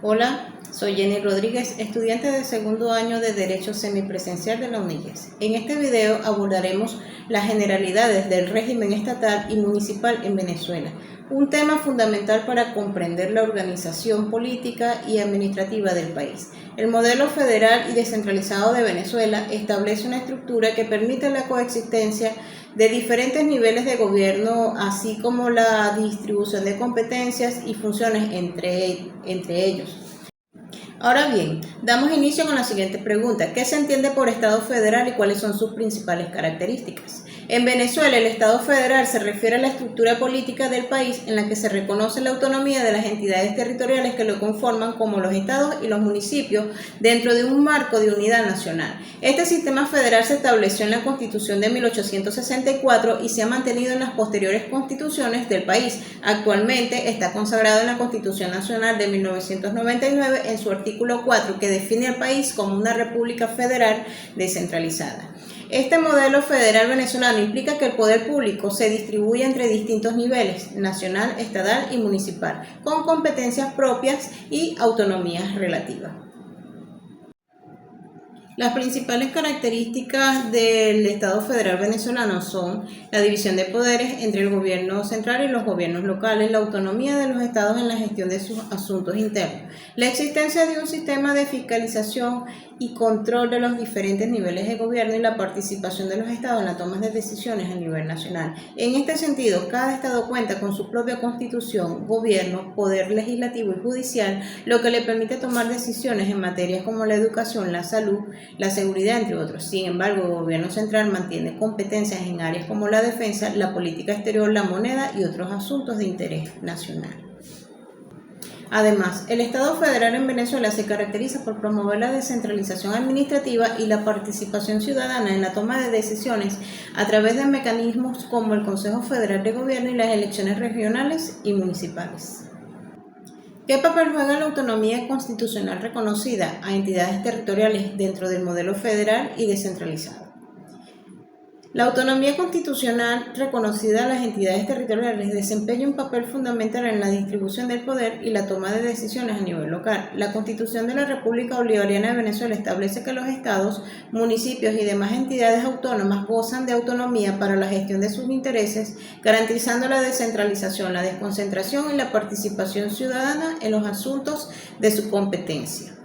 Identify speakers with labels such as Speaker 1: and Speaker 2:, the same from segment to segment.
Speaker 1: Hola, soy Jenny Rodríguez, estudiante de segundo año de Derecho Semipresencial de la UNIGES. En este video abordaremos las generalidades del régimen estatal y municipal en Venezuela, un tema fundamental para comprender la organización política y administrativa del país. El modelo federal y descentralizado de Venezuela establece una estructura que permite la coexistencia de diferentes niveles de gobierno, así como la distribución de competencias y funciones entre ellos. Ahora bien, damos inicio con la siguiente pregunta. ¿Qué se entiende por Estado federal y cuáles son sus principales características? En Venezuela, el Estado federal se refiere a la estructura política del país en la que se reconoce la autonomía de las entidades territoriales que lo conforman, como los estados y los municipios, dentro de un marco de unidad nacional. Este sistema federal se estableció en la Constitución de 1864 y se ha mantenido en las posteriores constituciones del país. Actualmente está consagrado en la Constitución Nacional de 1999 en su artículo 4, que define al país como una república federal descentralizada. Este modelo federal venezolano implica que el poder público se distribuye entre distintos niveles, nacional, estatal y municipal, con competencias propias y autonomías relativas. Las principales características del Estado federal venezolano son la división de poderes entre el gobierno central y los gobiernos locales, la autonomía de los estados en la gestión de sus asuntos internos, la existencia de un sistema de fiscalización y control de los diferentes niveles de gobierno y la participación de los estados en la toma de decisiones a nivel nacional. En este sentido, cada estado cuenta con su propia constitución, gobierno, poder legislativo y judicial, lo que le permite tomar decisiones en materias como la educación, la salud, la seguridad, entre otros. Sin embargo, el gobierno central mantiene competencias en áreas como la defensa, la política exterior, la moneda y otros asuntos de interés nacional. Además, el Estado federal en Venezuela se caracteriza por promover la descentralización administrativa y la participación ciudadana en la toma de decisiones a través de mecanismos como el Consejo Federal de Gobierno y las elecciones regionales y municipales. ¿Qué papel juega la autonomía constitucional reconocida a entidades territoriales dentro del modelo federal y descentralizado? La autonomía constitucional reconocida a las entidades territoriales desempeña un papel fundamental en la distribución del poder y la toma de decisiones a nivel local. La Constitución de la República Bolivariana de Venezuela establece que los estados, municipios y demás entidades autónomas gozan de autonomía para la gestión de sus intereses, garantizando la descentralización, la desconcentración y la participación ciudadana en los asuntos de su competencia.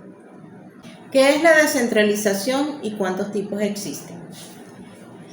Speaker 1: ¿Qué es la descentralización y cuántos tipos existen?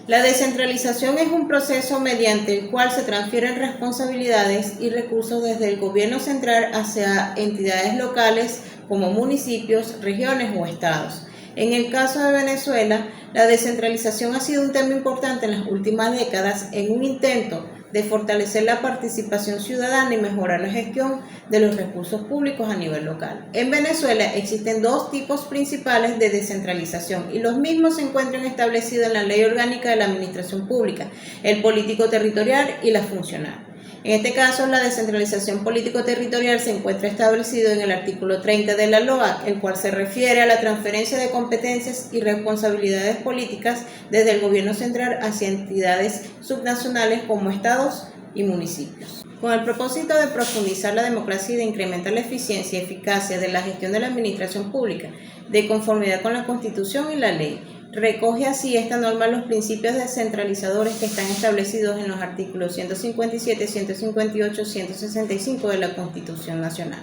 Speaker 1: La descentralización es un proceso mediante el cual se transfieren responsabilidades y recursos desde el gobierno central hacia entidades locales como municipios, regiones o estados. En el caso de Venezuela, la descentralización ha sido un tema importante en las últimas décadas en un intento de fortalecer la participación ciudadana y mejorar la gestión de los recursos públicos a nivel local. En Venezuela existen dos tipos principales de descentralización y los mismos se encuentran establecidos en la Ley Orgánica de la Administración Pública, el político-territorial y la funcional. En este caso, la descentralización político-territorial se encuentra establecido en el artículo 30 de la LOA, el cual se refiere a la transferencia de competencias y responsabilidades políticas desde el gobierno central hacia entidades subnacionales como estados y municipios. Con el propósito de profundizar la democracia y de incrementar la eficiencia y eficacia de la gestión de la administración pública, de conformidad con la Constitución y la ley, recoge así esta norma los principios descentralizadores que están establecidos en los artículos 157, 158 y 165 de la Constitución Nacional.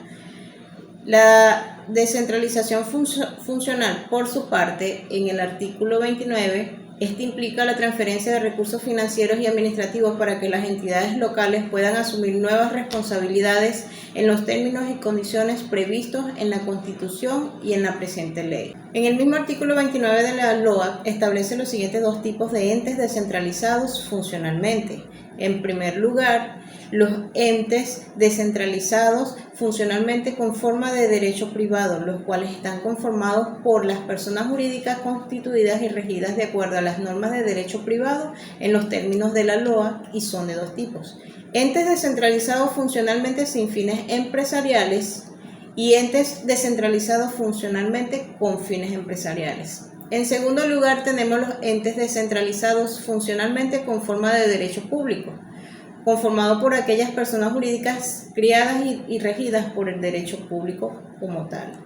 Speaker 1: La descentralización funcional, por su parte, en el artículo 29, este implica la transferencia de recursos financieros y administrativos para que las entidades locales puedan asumir nuevas responsabilidades en los términos y condiciones previstos en la Constitución y en la presente ley. En el mismo artículo 29 de la LOA establece los siguientes dos tipos de entes descentralizados funcionalmente. En primer lugar, los entes descentralizados funcionalmente con forma de derecho privado, los cuales están conformados por las personas jurídicas constituidas y regidas de acuerdo a las normas de derecho privado en los términos de la LOA y son de dos tipos. Entes descentralizados funcionalmente sin fines empresariales y entes descentralizados funcionalmente con fines empresariales. En segundo lugar, tenemos los entes descentralizados funcionalmente con forma de derecho público, conformado por aquellas personas jurídicas criadas y regidas por el derecho público como tal.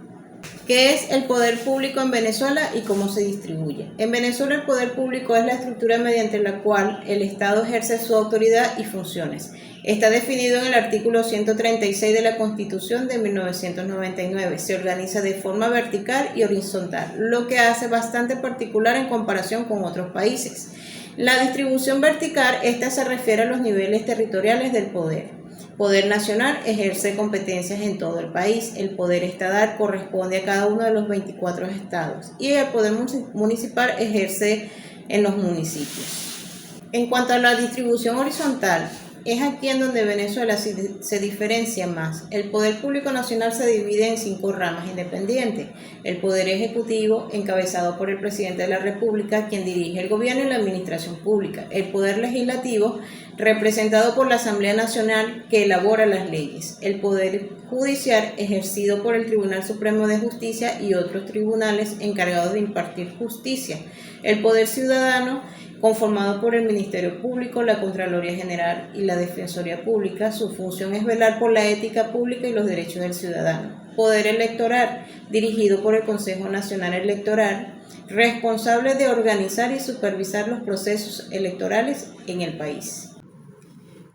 Speaker 1: ¿Qué es el poder público en Venezuela y cómo se distribuye? En Venezuela el poder público es la estructura mediante la cual el Estado ejerce su autoridad y funciones. Está definido en el artículo 136 de la Constitución de 1999. Se organiza de forma vertical y horizontal, lo que hace bastante particular en comparación con otros países. La distribución vertical, esta se refiere a los niveles territoriales del poder. Poder nacional ejerce competencias en todo el país. El poder estatal corresponde a cada uno de los 24 estados y el poder municipal ejerce en los municipios. En cuanto a la distribución horizontal, es aquí en donde Venezuela se diferencia más. El poder público nacional se divide en 5 ramas independientes. El poder ejecutivo, encabezado por el presidente de la República, quien dirige el gobierno y la administración pública. El poder legislativo, representado por la Asamblea Nacional, que elabora las leyes. El poder judicial, ejercido por el Tribunal Supremo de Justicia y otros tribunales encargados de impartir justicia. El poder ciudadano, conformado por el Ministerio Público, la Contraloría General y la Defensoría Pública. Su función es velar por la ética pública y los derechos del ciudadano. Poder electoral, dirigido por el Consejo Nacional Electoral, responsable de organizar y supervisar los procesos electorales en el país.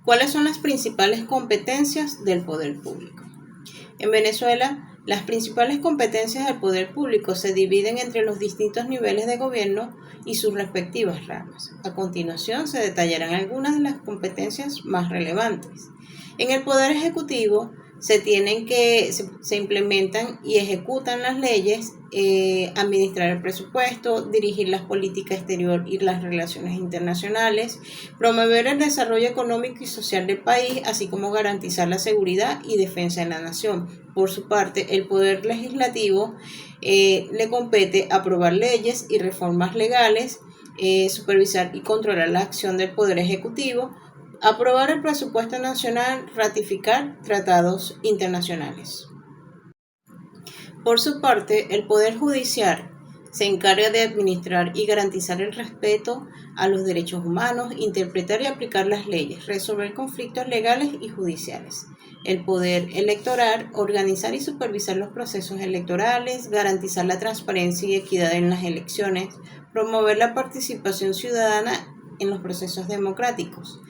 Speaker 1: ¿Cuáles son las principales competencias del poder público? En Venezuela, las principales competencias del poder público se dividen entre los distintos niveles de gobierno y sus respectivas ramas. A continuación se detallarán algunas de las competencias más relevantes. En el poder ejecutivo se implementan y ejecutan las leyes, administrar el presupuesto, dirigir la política exterior y las relaciones internacionales, promover el desarrollo económico y social del país, así como garantizar la seguridad y defensa de la nación. Por su parte, el poder legislativo le compete aprobar leyes y reformas legales, supervisar y controlar la acción del poder ejecutivo, aprobar el presupuesto nacional, ratificar tratados internacionales. Por su parte, el Poder Judicial se encarga de administrar y garantizar el respeto a los derechos humanos, interpretar y aplicar las leyes, resolver conflictos legales y judiciales. El Poder Electoral, organizar y supervisar los procesos electorales, garantizar la transparencia y equidad en las elecciones, promover la participación ciudadana en los procesos democráticos.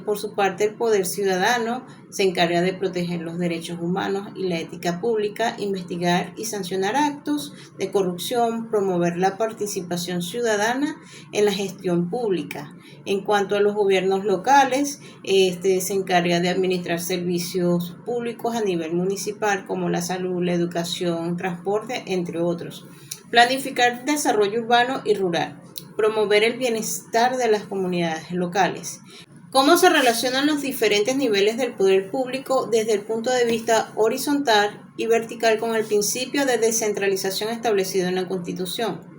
Speaker 1: Por su parte, el poder ciudadano se encarga de proteger los derechos humanos y la ética pública, investigar y sancionar actos de corrupción, promover la participación ciudadana en la gestión pública. En cuanto a los gobiernos locales, se encarga de administrar servicios públicos a nivel municipal como la salud, la educación, transporte, entre otros. Planificar desarrollo urbano y rural. Promover el bienestar de las comunidades locales. ¿Cómo se relacionan los diferentes niveles del poder público desde el punto de vista horizontal y vertical con el principio de descentralización establecido en la Constitución?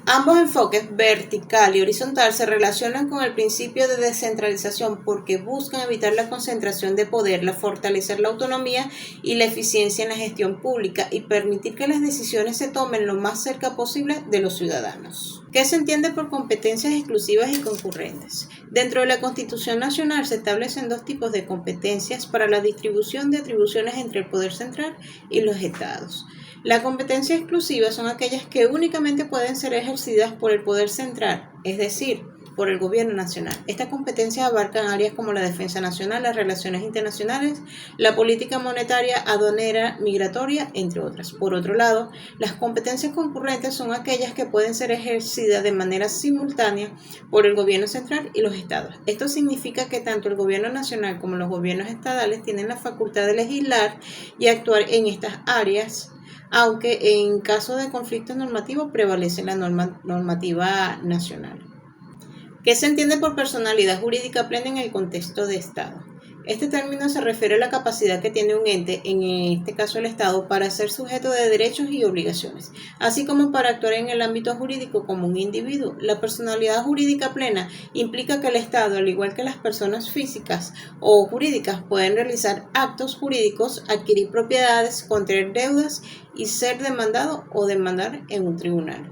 Speaker 1: Ambos enfoques, vertical y horizontal, se relacionan con el principio de descentralización porque buscan evitar la concentración de poder, fortalecer la autonomía y la eficiencia en la gestión pública y permitir que las decisiones se tomen lo más cerca posible de los ciudadanos. ¿Qué se entiende por competencias exclusivas y concurrentes? Dentro de la Constitución Nacional se establecen 2 tipos de competencias para la distribución de atribuciones entre el poder central y los estados. La competencia exclusiva son aquellas que únicamente pueden ser ejercidas por el poder central, es decir, por el gobierno nacional. Estas competencias abarcan áreas como la defensa nacional, las relaciones internacionales, la política monetaria, aduanera, migratoria, entre otras. Por otro lado, las competencias concurrentes son aquellas que pueden ser ejercidas de manera simultánea por el gobierno central y los estados. Esto significa que tanto el gobierno nacional como los gobiernos estatales tienen la facultad de legislar y actuar en estas áreas, aunque en caso de conflictos normativos prevalece la normativa nacional. ¿Qué se entiende por personalidad jurídica plena en el contexto de Estado? Este término se refiere a la capacidad que tiene un ente, en este caso el Estado, para ser sujeto de derechos y obligaciones, así como para actuar en el ámbito jurídico como un individuo. La personalidad jurídica plena implica que el Estado, al igual que las personas físicas o jurídicas, pueden realizar actos jurídicos, adquirir propiedades, contraer deudas y ser demandado o demandar en un tribunal.